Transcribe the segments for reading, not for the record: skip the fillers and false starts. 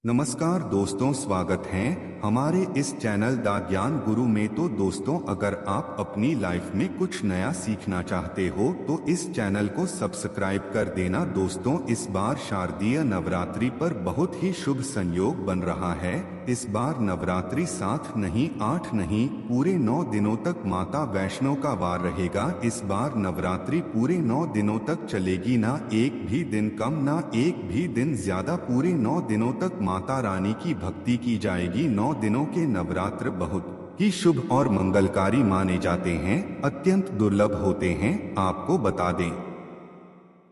नमस्कार दोस्तों, स्वागत है हमारे इस चैनल दा ज्ञान गुरु में। तो दोस्तों, अगर आप अपनी लाइफ में कुछ नया सीखना चाहते हो तो इस चैनल को सब्सक्राइब कर देना। दोस्तों, इस बार शारदीय नवरात्रि पर बहुत ही शुभ संयोग बन रहा है। इस बार नवरात्रि 7 नहीं 8 नहीं पूरे 9 दिनों तक माता वैष्णो का वार रहेगा। इस बार नवरात्रि पूरे 9 दिनों तक चलेगी, ना एक भी दिन कम ना एक भी दिन ज्यादा। पूरे 9 दिनों तक माता रानी की भक्ति की जाएगी। 9 दिनों के नवरात्र बहुत ही शुभ और मंगलकारी माने जाते हैं, अत्यंत दुर्लभ होते हैं। आपको बता दें,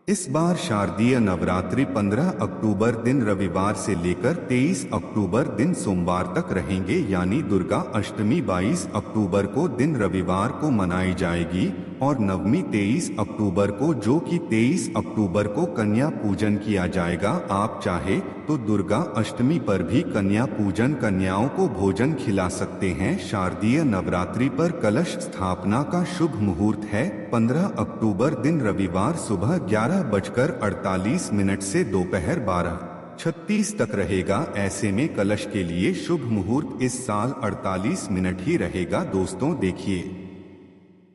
इस बार शारदीय नवरात्रि 15 अक्टूबर दिन रविवार से लेकर 23 अक्टूबर दिन सोमवार तक रहेंगे, यानी दुर्गा अष्टमी 22 अक्टूबर को दिन रविवार को मनाई जाएगी और नवमी 23 अक्टूबर को, जो कि 23 अक्टूबर को कन्या पूजन किया जाएगा। आप चाहे तो दुर्गा अष्टमी पर भी कन्या पूजन, कन्याओं को भोजन खिला सकते हैं। शारदीय नवरात्रि पर कलश स्थापना का शुभ मुहूर्त है 15 अक्टूबर दिन रविवार सुबह 11:48 से दोपहर 12:36 तक रहेगा। ऐसे में कलश के लिए शुभ मुहूर्त इस साल 48 मिनट ही रहेगा। दोस्तों देखिए,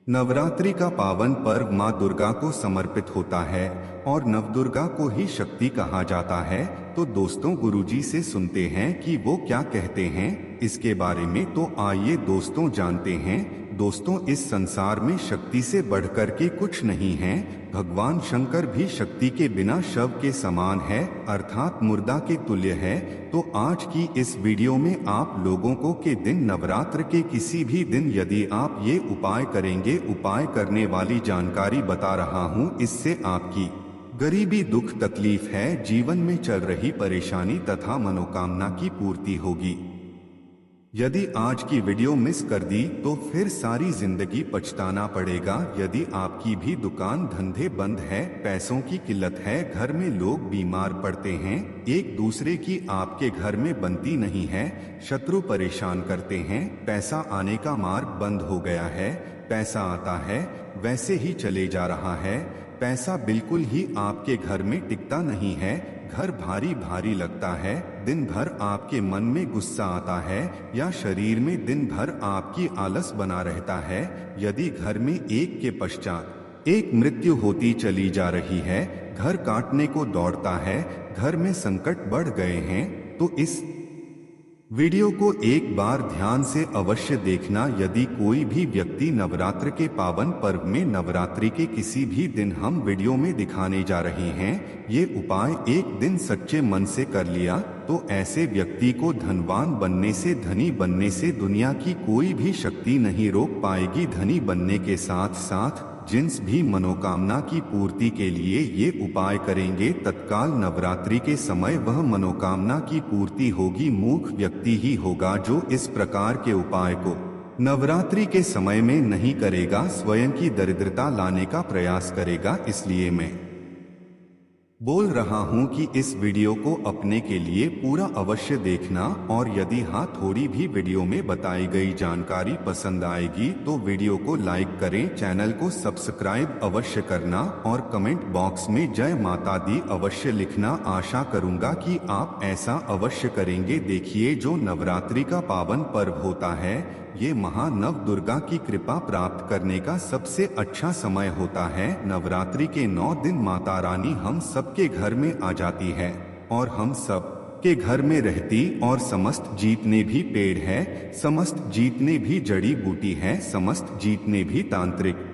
नवरात्रि का पावन पर्व माँ दुर्गा को समर्पित होता है और नवदुर्गा को ही शक्ति कहा जाता है। तो दोस्तों, गुरुजी से सुनते हैं कि वो क्या कहते हैं इसके बारे में। तो आइए दोस्तों जानते हैं। दोस्तों, इस संसार में शक्ति से बढ़कर के कुछ नहीं है। भगवान शंकर भी शक्ति के बिना शव के समान है, अर्थात मुर्दा के तुल्य है। तो आज की इस वीडियो में आप लोगों को के दिन नवरात्र के किसी भी दिन यदि आप ये उपाय करेंगे, उपाय करने वाली जानकारी बता रहा हूँ। इससे आपकी गरीबी, दुख, तकलीफ है, जीवन में चल रही परेशानी तथा मनोकामना की पूर्ति होगी। यदि आज की वीडियो मिस कर दी तो फिर सारी जिंदगी पछताना पड़ेगा। यदि आपकी भी दुकान धंधे बंद है, पैसों की किल्लत है, घर में लोग बीमार पड़ते हैं, एक दूसरे की आपके घर में बनती नहीं है, शत्रु परेशान करते हैं, पैसा आने का मार्ग बंद हो गया है, पैसा आता है वैसे ही चले जा रहा है, पैसा बिल्कुल ही आपके घर में टिकता नहीं है, घर भारी भारी लगता है, दिन भर आपके मन में गुस्सा आता है या शरीर में दिन भर आपकी आलस बना रहता है, यदि घर में एक के पश्चात एक मृत्यु होती चली जा रही है, घर काटने को दौड़ता है, घर में संकट बढ़ गए हैं, तो इस वीडियो को एक बार ध्यान से अवश्य देखना। यदि कोई भी व्यक्ति नवरात्र के पावन पर्व में, नवरात्रि के किसी भी दिन हम वीडियो में दिखाने जा रहे हैं, ये उपाय एक दिन सच्चे मन से कर लिया तो ऐसे व्यक्ति को धनवान बनने से, धनी बनने से दुनिया की कोई भी शक्ति नहीं रोक पाएगी। धनी बनने के साथ साथ जिस भी मनोकामना की पूर्ति के लिए ये उपाय करेंगे, तत्काल नवरात्रि के समय वह मनोकामना की पूर्ति होगी। मूर्ख व्यक्ति ही होगा जो इस प्रकार के उपाय को नवरात्रि के समय में नहीं करेगा, स्वयं की दरिद्रता लाने का प्रयास करेगा। इसलिए मैं बोल रहा हूं कि इस वीडियो को अपने के लिए पूरा अवश्य देखना, और यदि हाँ, थोड़ी भी वीडियो में बताई गई जानकारी पसंद आएगी तो वीडियो को लाइक करें, चैनल को सब्सक्राइब अवश्य करना और कमेंट बॉक्स में जय माता दी अवश्य लिखना। आशा करूंगा कि आप ऐसा अवश्य करेंगे। देखिए, जो नवरात्रि का पावन पर्व होता है, ये महानव दुर्गा की कृपा प्राप्त करने का सबसे अच्छा समय होता है। नवरात्रि के 9 दिन माता रानी हम सबके घर में आ जाती है और हम सब के घर में रहती, और समस्त जीतने भी पेड़ है, समस्त जीतने भी जड़ी बूटी है, समस्त जीतने भी तांत्रिक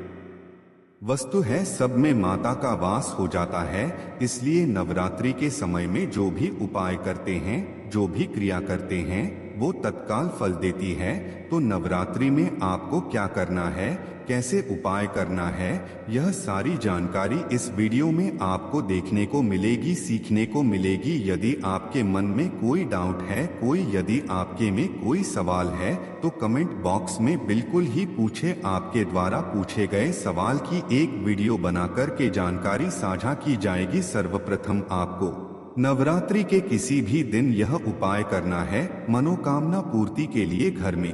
वस्तु है, सब में माता का वास हो जाता है। इसलिए नवरात्रि के समय में जो भी उपाय करते हैं, जो भी क्रिया करते हैं, वो तत्काल फल देती है। तो नवरात्रि में आपको क्या करना है, कैसे उपाय करना है, यह सारी जानकारी इस वीडियो में आपको देखने को मिलेगी, सीखने को मिलेगी। यदि आपके मन में कोई डाउट है, यदि आपके में कोई सवाल है, तो कमेंट बॉक्स में बिल्कुल ही पूछे। आपके द्वारा पूछे गए सवाल की एक वीडियो बनाकर के जानकारी साझा की जाएगी। सर्वप्रथम आपको नवरात्रि के किसी भी दिन यह उपाय करना है, मनोकामना पूर्ति के लिए घर में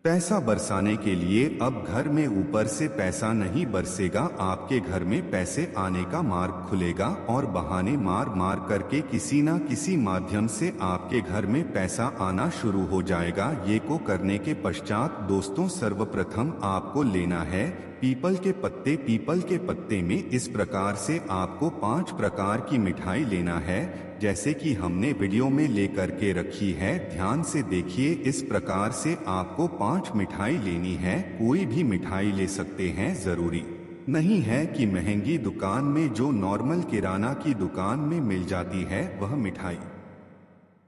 पैसा बरसाने के लिए अब घर में ऊपर से पैसा नहीं बरसेगा, आपके घर में पैसे आने का मार्ग खुलेगा और बहाने मार मार करके किसी ना किसी माध्यम से आपके घर में पैसा आना शुरू हो जाएगा। ये को करने के पश्चात दोस्तों सर्वप्रथम आपको लेना है पीपल के पत्ते। पीपल के पत्ते में इस प्रकार से आपको 5 प्रकार की मिठाई लेना है, जैसे कि हमने वीडियो में लेकर के रखी है। ध्यान से देखिए, इस प्रकार से आपको 5 मिठाई लेनी है। कोई भी मिठाई ले सकते हैं, जरूरी नहीं है कि महंगी दुकान में जो नॉर्मल किराना की दुकान में मिल जाती है वह मिठाई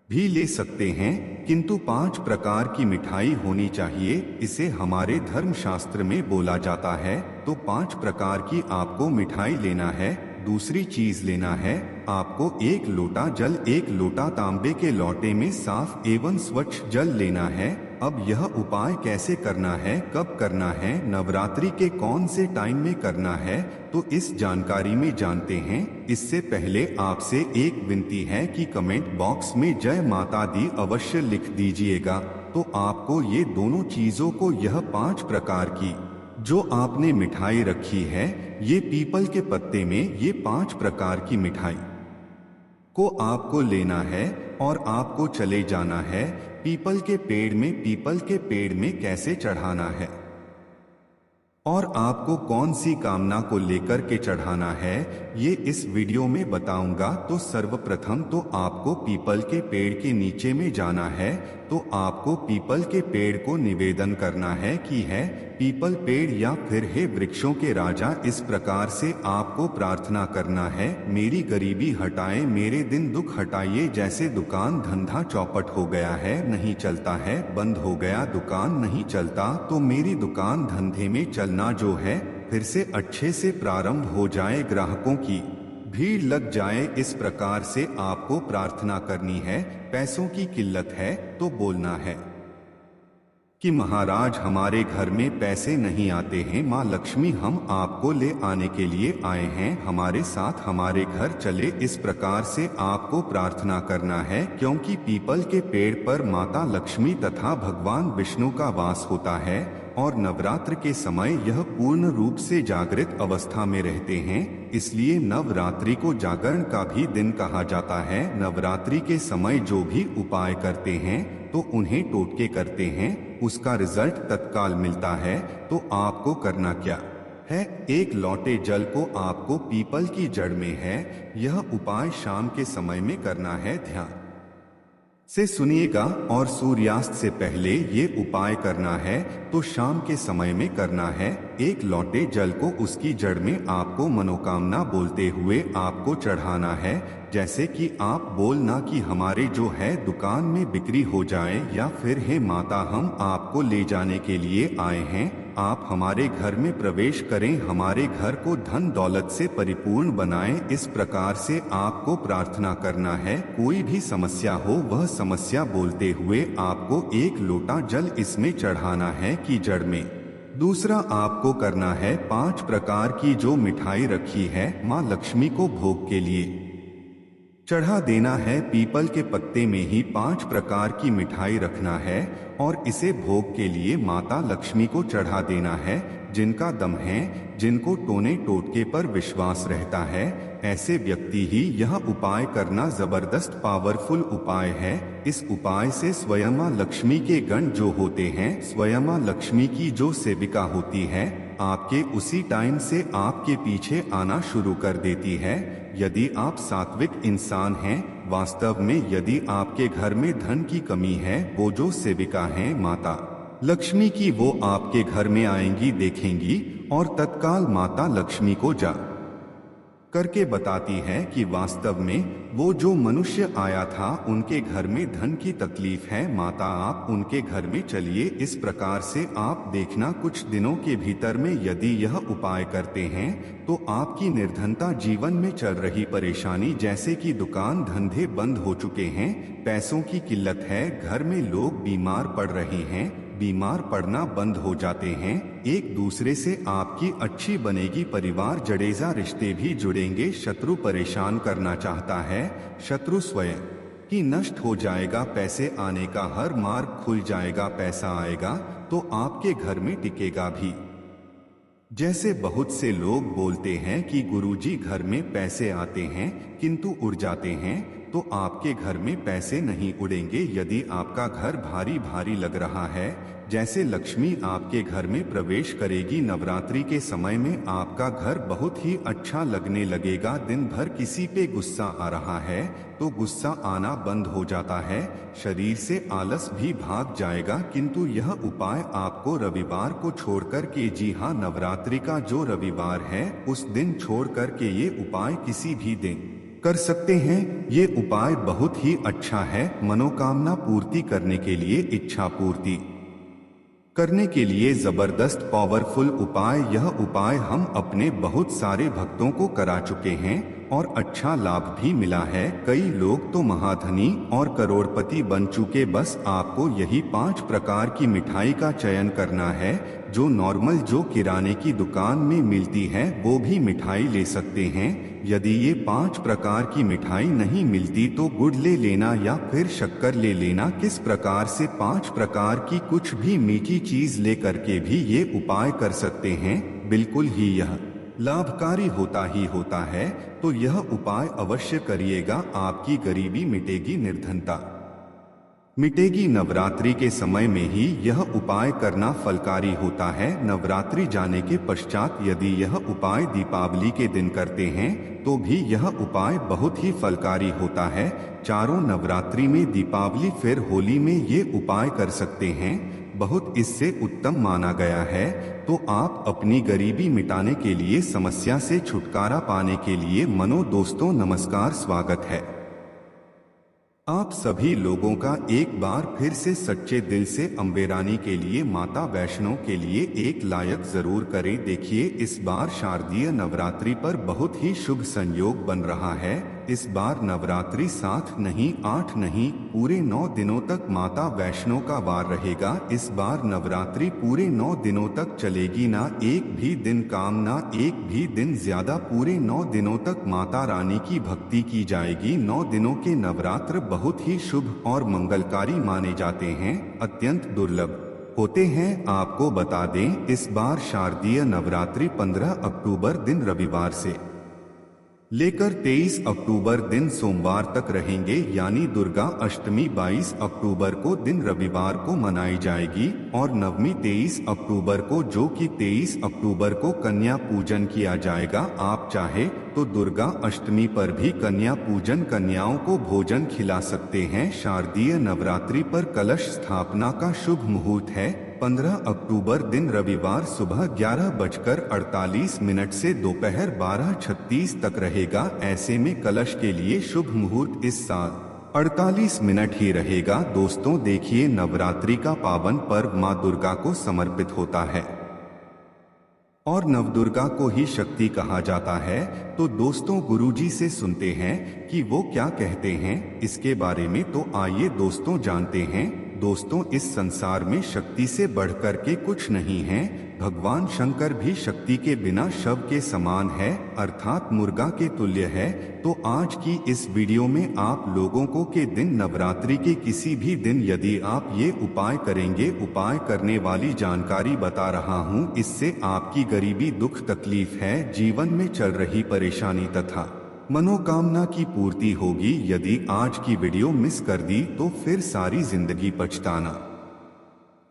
भी ले सकते हैं, किंतु 5 प्रकार की मिठाई होनी चाहिए, इसे हमारे धर्मशास्त्र में बोला जाता है। तो 5 प्रकार की आपको मिठाई लेना है। दूसरी चीज लेना है आपको 1 लोटा जल। 1 लोटा तांबे के लोटे में साफ एवं स्वच्छ जल लेना है। अब यह उपाय कैसे करना है, कब करना है, नवरात्रि के कौन से टाइम में करना है, तो इस जानकारी में जानते हैं। इससे पहले आपसे एक विनती है कि कमेंट बॉक्स में जय माता दी अवश्य लिख दीजिएगा। तो आपको ये दोनों चीजों को, यह 5 प्रकार की जो आपने मिठाई रखी है, ये पीपल के पत्ते में ये 5 प्रकार की मिठाई को आपको लेना है और आपको चले जाना है पीपल के पेड़ में। पीपल के पेड़ में कैसे चढ़ाना है और आपको कौन सी कामना को लेकर के चढ़ाना है, ये इस वीडियो में बताऊंगा। तो सर्वप्रथम तो आपको पीपल के पेड़ के नीचे में जाना है। तो आपको पीपल के पेड़ को निवेदन करना है कि है पीपल पेड़ या फिर हे वृक्षों के राजा, इस प्रकार से आपको प्रार्थना करना है, मेरी गरीबी हटाए, मेरे दिन दुख हटाइए। जैसे दुकान धंधा चौपट हो गया है, नहीं चलता है, बंद हो गया, दुकान नहीं चलता, तो मेरी दुकान धंधे में चलना जो है फिर से अच्छे से प्रारंभ हो जाए, ग्राहकों की भीड़ लग जाए। इस प्रकार से आपको प्रार्थना करनी है। पैसों की किल्लत है तो बोलना है कि महाराज हमारे घर में पैसे नहीं आते हैं, माँ लक्ष्मी हम आपको ले आने के लिए आए हैं, हमारे साथ हमारे घर चले। इस प्रकार से आपको प्रार्थना करना है, क्योंकि पीपल के पेड़ पर माता लक्ष्मी तथा भगवान विष्णु का वास होता है और नवरात्र के समय यह पूर्ण रूप से जागृत अवस्था में रहते हैं, इसलिए नवरात्रि को जागरण का भी दिन कहा जाता है। नवरात्रि के समय जो भी उपाय करते हैं तो उन्हें टोटके करते हैं, उसका रिजल्ट तत्काल मिलता है। तो आपको करना क्या है, 1 लोटे जल को आपको पीपल की जड़ में है, यह उपाय शाम के समय में करना है। ध्यान से सुनिएगा और सूर्यास्त से पहले ये उपाय करना है। तो शाम के समय में करना है। 1 लोटे जल को उसकी जड़ में आपको मनोकामना बोलते हुए आपको चढ़ाना है, जैसे कि आप बोलना कि हमारे जो है दुकान में बिक्री हो जाए, या फिर हे माता हम आपको ले जाने के लिए आए हैं, आप हमारे घर में प्रवेश करें, हमारे घर को धन दौलत से परिपूर्ण बनाएं। इस प्रकार से आपको प्रार्थना करना है। कोई भी समस्या हो वह समस्या बोलते हुए आपको 1 लोटा जल इसमें चढ़ाना है कि जड़ में। दूसरा आपको करना है 5 प्रकार की जो मिठाई रखी है माँ लक्ष्मी को भोग के लिए चढ़ा देना है। पीपल के पत्ते में ही 5 प्रकार की मिठाई रखना है और इसे भोग के लिए माता लक्ष्मी को चढ़ा देना है। जिनका दम है, जिनको टोने टोटके पर विश्वास रहता है, ऐसे व्यक्ति ही यह उपाय करना जबरदस्त पावरफुल उपाय है। इस उपाय से स्वयं मां लक्ष्मी के गण जो होते हैं, स्वयं मां लक्ष्मी की जो सेविका होती है, आपके उसी टाइम से आपके पीछे आना शुरू कर देती है। यदि आप सात्विक इंसान हैं, वास्तव में यदि आपके घर में धन की कमी है, वो जो सेविका हैं माता लक्ष्मी की, वो आपके घर में आएंगी, देखेंगी और तत्काल माता लक्ष्मी को जा करके बताती है कि वास्तव में वो जो मनुष्य आया था उनके घर में धन की तकलीफ है, माता आप उनके घर में चलिए। इस प्रकार से आप देखना कुछ दिनों के भीतर में यदि यह उपाय करते हैं तो आपकी निर्धनता, जीवन में चल रही परेशानी जैसे कि दुकान धंधे बंद हो चुके हैं, पैसों की किल्लत है, घर में लोग बीमार पड़ रहे हैं, बीमार पड़ना बंद हो जाते हैं, एक दूसरे से आपकी अच्छी बनेगी, परिवार जड़ेजा रिश्ते भी जुड़ेंगे, शत्रु परेशान करना चाहता है, शत्रु स्वयं ही नष्ट हो जाएगा, पैसे आने का हर मार्ग खुल जाएगा, पैसा आएगा। तो आपके घर में टिकेगा भी। जैसे बहुत से लोग बोलते हैं कि गुरुजी घर में पैसे आते हैं किंतु उड़ जाते हैं, तो आपके घर में पैसे नहीं उड़ेंगे यदि आपका घर भारी भारी लग रहा है। जैसे लक्ष्मी आपके घर में प्रवेश करेगी। नवरात्रि के समय में आपका घर बहुत ही अच्छा लगने लगेगा। दिन भर किसी पे गुस्सा आ रहा है तो गुस्सा आना बंद हो जाता है, शरीर से आलस भी भाग जाएगा। किंतु यह उपाय आपको रविवार को छोड़कर के, जी हाँ, नवरात्रि का जो रविवार है उस दिन छोड़कर के ये उपाय किसी भी दिन कर सकते हैं। ये उपाय बहुत ही अच्छा है मनोकामना पूर्ति करने के लिए, इच्छा पूर्ति करने के लिए जबरदस्त पावरफुल उपाय। यह उपाय हम अपने बहुत सारे भक्तों को करा चुके हैं और अच्छा लाभ भी मिला है। कई लोग तो महाधनी और करोड़पति बन चुके। बस आपको यही 5 प्रकार की मिठाई का चयन करना है जो नॉर्मल, जो किराने की दुकान में मिलती है, वो भी मिठाई ले सकते हैं। यदि ये 5 प्रकार की मिठाई नहीं मिलती तो गुड़ ले लेना या फिर शक्कर ले लेना। किस प्रकार से 5 प्रकार की कुछ भी मीठी चीज ले करके भी ये उपाय कर सकते हैं। बिल्कुल ही यह लाभकारी होता ही होता है। तो यह उपाय अवश्य करिएगा, आपकी गरीबी मिटेगी, निर्धनता मिटेगी। नवरात्रि के समय में ही यह उपाय करना फलकारी होता है। नवरात्रि जाने के पश्चात यदि यह उपाय दीपावली के दिन करते हैं तो भी यह उपाय बहुत ही फलकारी होता है। चारों नवरात्रि में, दीपावली फिर होली में ये उपाय कर सकते हैं। बहुत इससे उत्तम माना गया है। तो आप अपनी गरीबी मिटाने के लिए, समस्या से छुटकारा पाने के लिए, दोस्तों नमस्कार, स्वागत है आप सभी लोगों का एक बार फिर से सच्चे दिल से। अम्बे रानी के लिए, माता वैष्णो के लिए एक लायक जरूर करें। देखिए, इस बार शारदीय नवरात्रि पर बहुत ही शुभ संयोग बन रहा है। इस बार नवरात्रि 7 नहीं, 8 नहीं, पूरे 9 दिनों तक माता वैष्णो का वार रहेगा। इस बार नवरात्रि पूरे 9 दिनों तक चलेगी। ना एक भी दिन काम, ना एक भी दिन ज्यादा, पूरे 9 दिनों तक माता रानी की भक्ति की जाएगी। 9 दिनों के नवरात्र बहुत ही शुभ और मंगलकारी माने जाते हैं, अत्यंत दुर्लभ होते हैं। आपको बता दें, इस बार शारदीय नवरात्रि 15 अक्टूबर दिन रविवार से लेकर 23 अक्टूबर दिन सोमवार तक रहेंगे। यानी दुर्गा अष्टमी 22 अक्टूबर को दिन रविवार को मनाई जाएगी और नवमी 23 अक्टूबर को, जो कि 23 अक्टूबर को कन्या पूजन किया जाएगा। आप चाहे तो दुर्गा अष्टमी पर भी कन्या पूजन, कन्याओं को भोजन खिला सकते हैं। शारदीय नवरात्रि पर कलश स्थापना का शुभ मुहूर्त है 15 अक्टूबर दिन रविवार सुबह 11:48 से दोपहर 12:36 तक रहेगा। ऐसे में कलश के लिए शुभ मुहूर्त इस साल 48 मिनट ही रहेगा। दोस्तों देखिए, नवरात्रि का पावन पर्व माँ दुर्गा को समर्पित होता है और नवदुर्गा को ही शक्ति कहा जाता है। तो दोस्तों गुरुजी से सुनते हैं कि वो क्या कहते हैं इसके बारे में। तो आइए दोस्तों जानते हैं। दोस्तों, इस संसार में शक्ति से बढ़कर के कुछ नहीं है। भगवान शंकर भी शक्ति के बिना शव के समान है, अर्थात मुर्गा के तुल्य है। तो आज की इस वीडियो में आप लोगों को के दिन, नवरात्रि के किसी भी दिन यदि आप ये उपाय करेंगे, उपाय करने वाली जानकारी बता रहा हूँ। इससे आपकी गरीबी, दुख, तकलीफ है, जीवन में चल रही परेशानी तथा मनोकामना की पूर्ति होगी। यदि आज की वीडियो मिस कर दी तो फिर सारी जिंदगी पछताना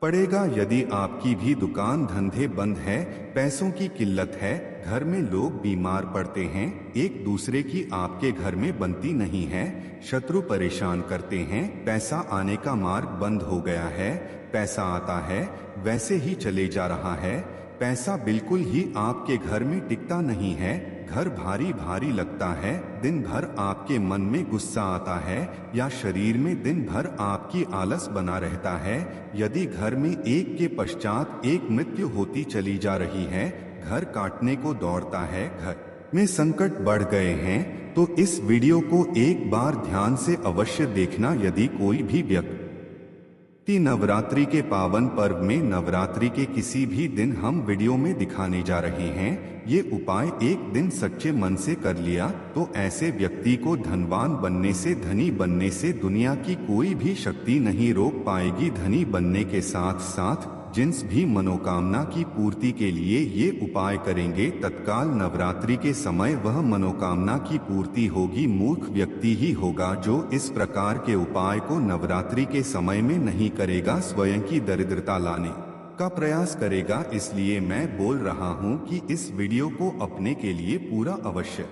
पड़ेगा। यदि आपकी भी दुकान धंधे बंद है, पैसों की किल्लत है, घर में लोग बीमार पड़ते हैं, एक दूसरे की आपके घर में बनती नहीं है, शत्रु परेशान करते हैं, पैसा आने का मार्ग बंद हो गया है, पैसा आता है वैसे ही चले जा रहा है, पैसा बिल्कुल ही आपके घर में टिकता नहीं है, घर भारी भारी लगता है, दिन भर आपके मन में गुस्सा आता है या शरीर में दिन भर आपकी आलस बना रहता है, यदि घर में एक के पश्चात एक मृत्यु होती चली जा रही है, घर काटने को दौड़ता है, घर में संकट बढ़ गए हैं, तो इस वीडियो को एक बार ध्यान से अवश्य देखना। यदि कोई भी व्यक्ति नवरात्रि के पावन पर्व में, नवरात्रि के किसी भी दिन हम वीडियो में दिखाने जा रहे हैं, ये उपाय एक दिन सच्चे मन से कर लिया तो ऐसे व्यक्ति को धनवान बनने से, धनी बनने से दुनिया की कोई भी शक्ति नहीं रोक पाएगी। धनी बनने के साथ साथ जिस भी मनोकामना की पूर्ति के लिए ये उपाय करेंगे तत्काल नवरात्रि के समय वह मनोकामना की पूर्ति होगी। मूर्ख व्यक्ति ही होगा जो इस प्रकार के उपाय को नवरात्रि के समय में नहीं करेगा, स्वयं की दरिद्रता लाने का प्रयास करेगा। इसलिए मैं बोल रहा हूं कि इस वीडियो को अपने के लिए पूरा अवश्य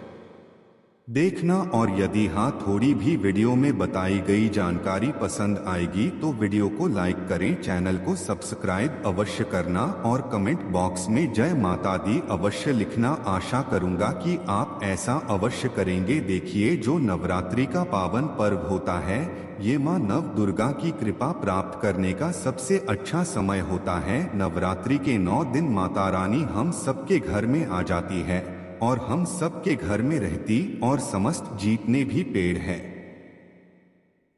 देखना, और यदि हाँ थोड़ी भी वीडियो में बताई गई जानकारी पसंद आएगी तो वीडियो को लाइक करें, चैनल को सब्सक्राइब अवश्य करना और कमेंट बॉक्स में जय माता दी अवश्य लिखना। आशा करूंगा कि आप ऐसा अवश्य करेंगे। देखिए, जो नवरात्रि का पावन पर्व होता है ये माँ नव दुर्गा की कृपा प्राप्त करने का सबसे अच्छा समय होता है। नवरात्रि के 9 दिन माता रानी हम सबके घर में आ जाती है और हम सबके घर में रहती, और समस्त जितने भी पेड़ है,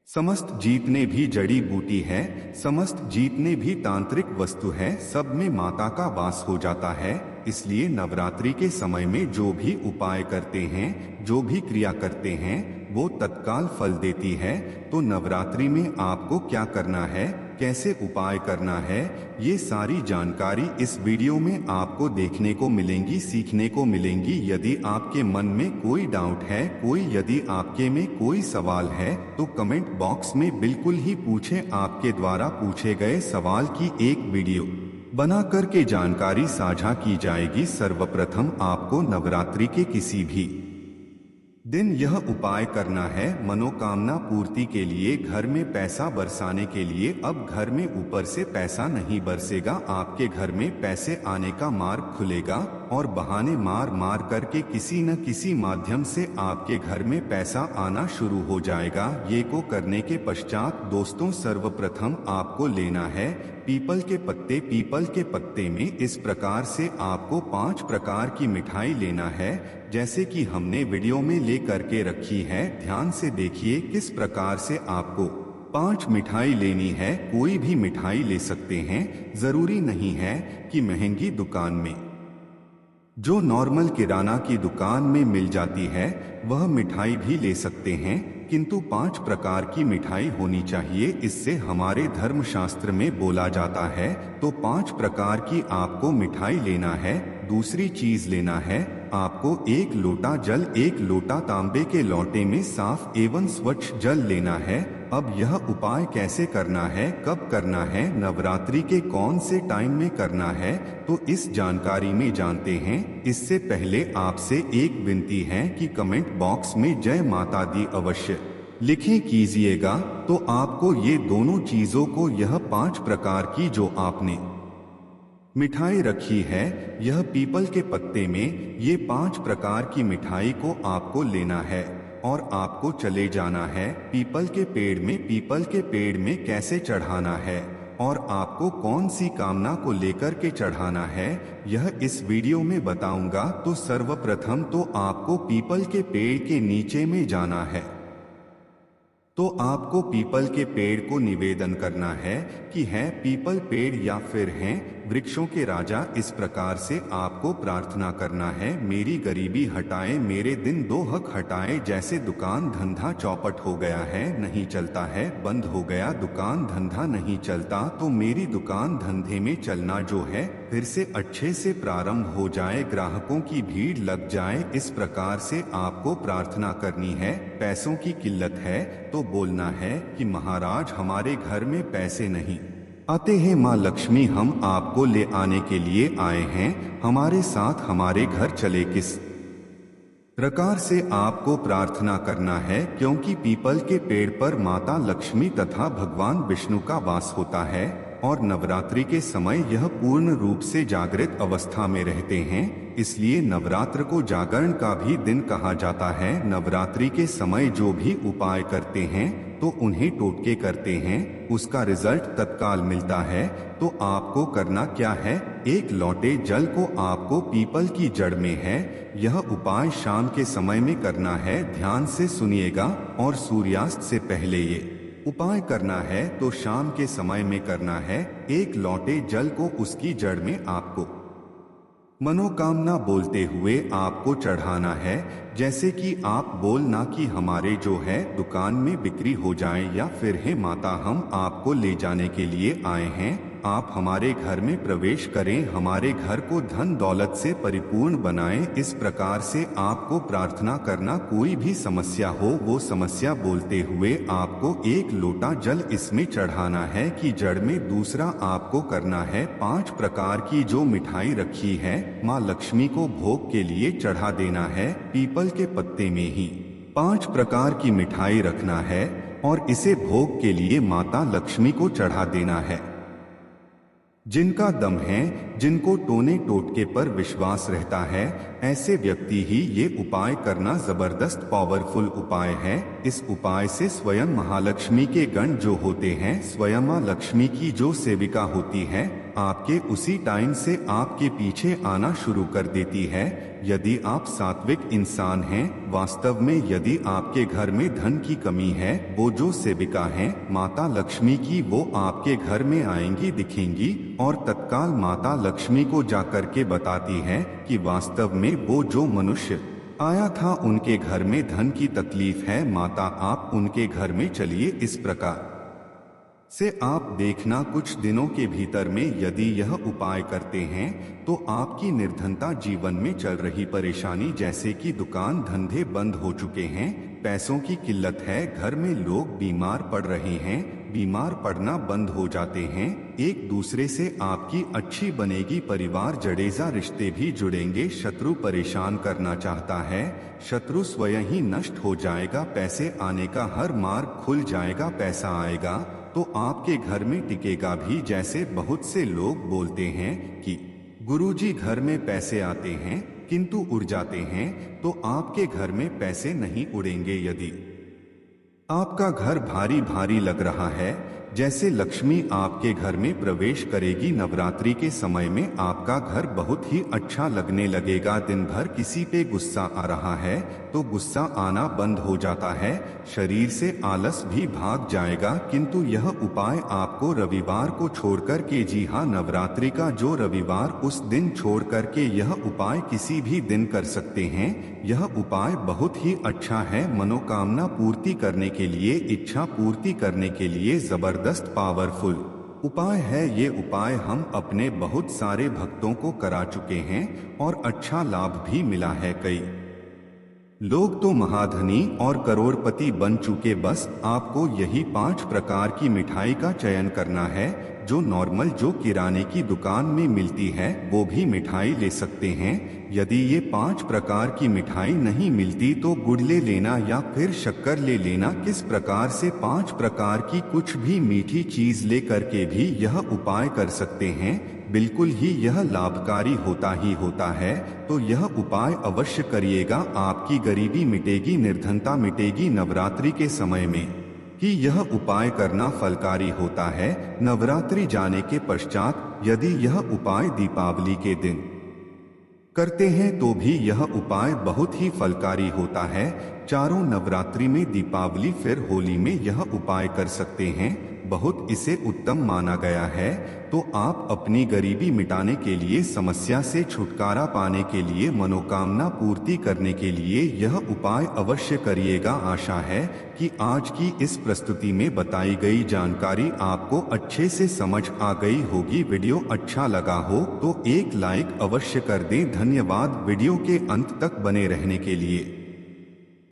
समस्त जितने भी जड़ी बूटी है, समस्त जितने भी तांत्रिक वस्तु है, सब में माता का वास हो जाता है। इसलिए नवरात्रि के समय में जो भी उपाय करते हैं, जो भी क्रिया करते हैं, वो तत्काल फल देती है। तो नवरात्रि में आपको क्या करना है, कैसे उपाय करना है, ये सारी जानकारी इस वीडियो में आपको देखने को मिलेंगी, सीखने को मिलेंगी। यदि आपके मन में कोई डाउट है, यदि आपके में कोई सवाल है तो कमेंट बॉक्स में बिल्कुल ही पूछें। आपके द्वारा पूछे गए सवाल की एक वीडियो बना करके जानकारी साझा की जाएगी। सर्वप्रथम आपको नवरात्रि के किसी भी दिन यह उपाय करना है मनोकामना पूर्ति के लिए, घर में पैसा बरसाने के लिए। अब घर में ऊपर से पैसा नहीं बरसेगा, आपके घर में पैसे आने का मार्ग खुलेगा और बहाने मार मार करके किसी न किसी माध्यम से आपके घर में पैसा आना शुरू हो जाएगा। ये को करने के पश्चात दोस्तों सर्वप्रथम आपको लेना है पीपल के पत्ते। पीपल के पत्ते में इस प्रकार से आपको 5 प्रकार की मिठाई लेना है, जैसे कि हमने वीडियो में ले करके रखी है। ध्यान से देखिए किस प्रकार से आपको 5 मिठाई लेनी है। कोई भी मिठाई ले सकते हैं, जरूरी नहीं है कि महंगी दुकान में, जो नॉर्मल किराना की दुकान में मिल जाती है वह मिठाई भी ले सकते हैं, किंतु 5 प्रकार की मिठाई होनी चाहिए। इससे हमारे धर्मशास्त्र में बोला जाता है। तो 5 प्रकार की आपको मिठाई लेना है। दूसरी चीज लेना है आपको 1 लोटा जल। 1 लोटा तांबे के लोटे में साफ एवं स्वच्छ जल लेना है। अब यह उपाय कैसे करना है, कब करना है, नवरात्रि के कौन से टाइम में करना है, तो इस जानकारी में जानते हैं। इससे पहले आपसे एक विनती है कि कमेंट बॉक्स में जय माता दी अवश्य लिखें कीजिएगा। तो आपको ये दोनों चीजों को, यह 5 प्रकार की जो आपने मिठाई रखी है, यह पीपल के पत्ते में ये 5 प्रकार की मिठाई को आपको लेना है और आपको चले जाना है पीपल के पेड़ में। पीपल के पेड़ में कैसे चढ़ाना है और आपको कौन सी कामना को लेकर के चढ़ाना है, यह इस वीडियो में बताऊंगा। तो सर्वप्रथम तो आपको पीपल के पेड़ के नीचे में जाना है। तो आपको पीपल के पेड़ को निवेदन करना है कि है पीपल पेड़ या फिर हैं वृक्षों के राजा। इस प्रकार से आपको प्रार्थना करना है, मेरी गरीबी हटाए, मेरे दिन दो हक हटाए। जैसे दुकान धंधा चौपट हो गया है, नहीं चलता है, बंद हो गया दुकान धंधा नहीं चलता, तो मेरी दुकान धंधे में चलना जो है फिर से अच्छे से प्रारंभ हो जाए, ग्राहकों की भीड़ लग जाए। इस प्रकार से आपको प्रार्थना करनी है। पैसों की किल्लत है तो बोलना है कि महाराज हमारे घर में पैसे नहीं आते हैं, माँ लक्ष्मी हम आपको ले आने के लिए आए हैं, हमारे साथ हमारे घर चले। किस प्रकार से आपको प्रार्थना करना है, क्योंकि पीपल के पेड़ पर माता लक्ष्मी तथा भगवान विष्णु का वास होता है और नवरात्रि के समय यह पूर्ण रूप से जागृत अवस्था में रहते हैं। इसलिए नवरात्र को जागरण का भी दिन कहा जाता है। नवरात्रि के समय जो भी उपाय करते हैं तो उन्हें टोटके करते हैं, उसका रिजल्ट तत्काल मिलता है। तो आपको करना क्या है, 1 लोटे जल को आपको पीपल की जड़ में है, यह उपाय शाम के समय में करना है। ध्यान से सुनिएगा और सूर्यास्त से पहले ये उपाय करना है। तो शाम के समय में करना है। 1 लोटे जल को उसकी जड़ में आपको मनोकामना बोलते हुए आपको चढ़ाना है। जैसे कि आप बोलना कि हमारे जो है दुकान में बिक्री हो जाए, या फिर है माता हम आपको ले जाने के लिए आए हैं, आप हमारे घर में प्रवेश करें, हमारे घर को धन दौलत से परिपूर्ण बनाएं। इस प्रकार से आपको प्रार्थना करना, कोई भी समस्या हो वो समस्या बोलते हुए आपको एक लोटा जल इसमें चढ़ाना है कि जड़ में। दूसरा आपको करना है 5 प्रकार की जो मिठाई रखी है माँ लक्ष्मी को भोग के लिए चढ़ा देना है। पीपल के पत्ते में ही 5 प्रकार की मिठाई रखना है और इसे भोग के लिए माता लक्ष्मी को चढ़ा देना है। जिनका दम है, जिनको टोने टोटके पर विश्वास रहता है, ऐसे व्यक्ति ही ये उपाय करना जबरदस्त पावरफुल उपाय है। इस उपाय से स्वयं महालक्ष्मी के गण जो होते हैं, स्वयं मां लक्ष्मी की जो सेविका होती है, आपके उसी टाइम से आपके पीछे आना शुरू कर देती है। यदि आप सात्विक इंसान हैं, वास्तव में यदि आपके घर में धन की कमी है, वो जो सेविका हैं माता लक्ष्मी की, वो आपके घर में आएंगी, दिखेंगी और तत्काल माता लक्ष्मी को जाकर के बताती है कि वास्तव में वो जो मनुष्य आया था उनके घर में धन की तकलीफ है। माता आप उनके घर में चलिए। इस प्रकार से आप देखना कुछ दिनों के भीतर में यदि यह उपाय करते हैं तो आपकी निर्धनता, जीवन में चल रही परेशानी जैसे कि दुकान धंधे बंद हो चुके हैं, पैसों की किल्लत है, घर में लोग बीमार पड़ रहे हैं, बीमार पड़ना बंद हो जाते हैं, एक दूसरे से आपकी अच्छी बनेगी, परिवार जड़ेजा रिश्ते भी जुड़ेंगे, शत्रु परेशान करना चाहता है, शत्रु स्वयं ही नष्ट हो जाएगा, पैसे आने का हर मार्ग खुल जाएगा, पैसा आएगा तो आपके घर में टिकेगा भी। जैसे बहुत से लोग बोलते हैं कि गुरुजी घर में पैसे आते हैं किंतु उड़ जाते हैं, तो आपके घर में पैसे नहीं उड़ेंगे। यदि आपका घर भारी भारी लग रहा है, जैसे लक्ष्मी आपके घर में प्रवेश करेगी, नवरात्रि के समय में आपका घर बहुत ही अच्छा लगने लगेगा। दिन भर किसी पे गुस्सा आ रहा है तो गुस्सा आना बंद हो जाता है, शरीर से आलस भी भाग जाएगा। किंतु यह उपाय आपको रविवार को छोड़कर के, जी हाँ, नवरात्रि का जो रविवार, उस दिन छोड़ करके यह उपाय किसी भी दिन कर सकते हैं। यह उपाय बहुत ही अच्छा है, मनोकामना पूर्ति करने के लिए, इच्छा पूर्ति करने के लिए जबरदस्त पावरफुल उपाय है। ये उपाय हम अपने बहुत सारे भक्तों को करा चुके हैं और अच्छा लाभ भी मिला है। कई लोग तो महाधनी और करोड़पति बन चुके। बस आपको यही 5 प्रकार की मिठाई का चयन करना है, जो नॉर्मल, जो किराने की दुकान में मिलती है, वो भी मिठाई ले सकते हैं। यदि ये 5 प्रकार की मिठाई नहीं मिलती तो गुड़ ले लेना या फिर शक्कर ले लेना। किस प्रकार से 5 प्रकार की कुछ भी मीठी चीज ले करके भी यह उपाय कर सकते हैं, बिल्कुल ही यह लाभकारी होता ही होता है। तो यह उपाय अवश्य करिएगा, आपकी गरीबी मिटेगी, निर्धनता मिटेगी। नवरात्रि के समय में कि यह उपाय करना फलकारी होता है। नवरात्रि जाने के पश्चात यदि यह उपाय दीपावली के दिन करते हैं तो भी यह उपाय बहुत ही फलकारी होता है। चारों नवरात्रि में, दीपावली फिर होली में यह उपाय कर सकते हैं, बहुत इसे उत्तम माना गया है। तो आप अपनी गरीबी मिटाने के लिए, समस्या से छुटकारा पाने के लिए, मनोकामना पूर्ति करने के लिए यह उपाय अवश्य करिएगा। आशा है कि आज की इस प्रस्तुति में बताई गई जानकारी आपको अच्छे से समझ आ गई होगी। वीडियो अच्छा लगा हो तो एक लाइक अवश्य कर दें। धन्यवाद वीडियो के अंत तक बने रहने के लिए।